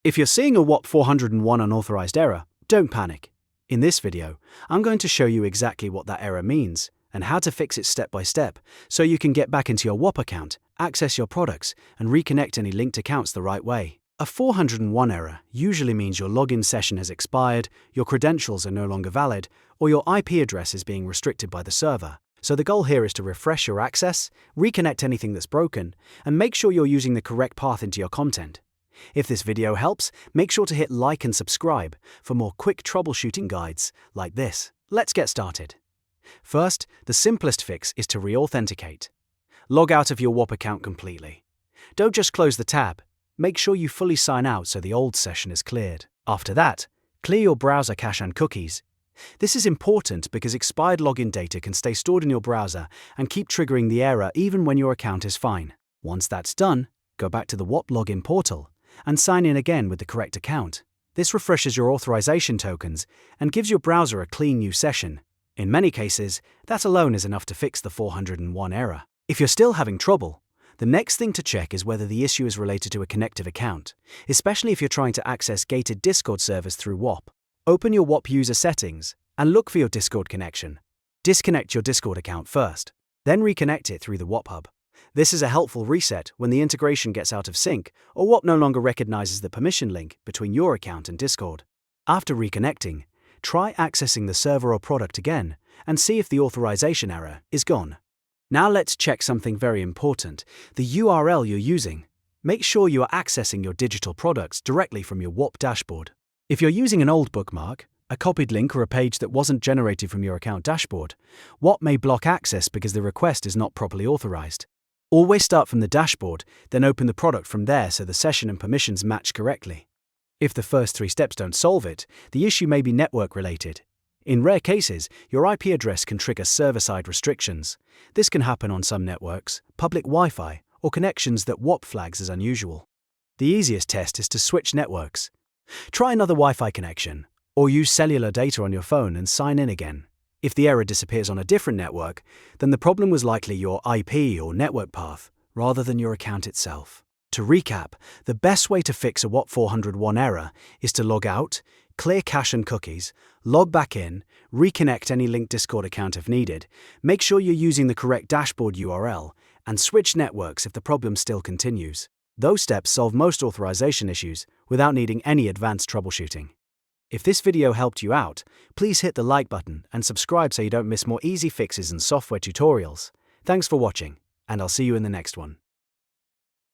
If you're seeing a Whop 401 unauthorized error, don't panic. In this video, I'm going to show you exactly what that error means and how to fix it step by step so you can get back into your Whop account, access your products, and reconnect any linked accounts the right way. A 401 error usually means your login session has expired, your credentials are no longer valid, or your IP address is being restricted by the server. So the goal here is to refresh your access, reconnect anything that's broken, and make sure you're using the correct path into your content. If this video helps, make sure to hit like and subscribe for more quick troubleshooting guides like this. Let's get started. First, the simplest fix is to re-authenticate. Log out of your Whop account completely. Don't just close the tab. Make sure you fully sign out so the old session is cleared. After that, clear your browser cache and cookies. This is important because expired login data can stay stored in your browser and keep triggering the error even when your account is fine. Once that's done, go back to the Whop login portal and sign in again with the correct account. This refreshes your authorization tokens and gives your browser a clean new session. In many cases, that alone is enough to fix the 401 error. If you're still having trouble, the next thing to check is whether the issue is related to a connective account, especially if you're trying to access gated Discord servers through Whop. Open your Whop user settings and look for your Discord connection. Disconnect your Discord account first, then reconnect it through the Whop hub. This is a helpful reset when the integration gets out of sync or Whop no longer recognizes the permission link between your account and Discord. After reconnecting, try accessing the server or product again and see if the authorization error is gone. Now let's check something very important, the URL you're using. Make sure you are accessing your digital products directly from your Whop dashboard. If you're using an old bookmark, a copied link, or a page that wasn't generated from your account dashboard, Whop may block access because the request is not properly authorized. Always start from the dashboard, then open the product from there so the session and permissions match correctly. If the first 3 steps don't solve it, the issue may be network related. In rare cases, your IP address can trigger server-side restrictions. This can happen on some networks, public Wi-Fi, or connections that Whop flags as unusual. The easiest test is to switch networks. Try another Wi-Fi connection, or use cellular data on your phone and sign in again. If the error disappears on a different network, then the problem was likely your IP or network path, rather than your account itself. To recap, the best way to fix a Whop 401 error is to log out, clear cache and cookies, log back in, reconnect any linked Discord account if needed, make sure you're using the correct dashboard URL, and switch networks if the problem still continues. Those steps solve most authorization issues without needing any advanced troubleshooting. If this video helped you out, please hit the like button and subscribe so you don't miss more easy fixes and software tutorials. Thanks for watching, and I'll see you in the next one.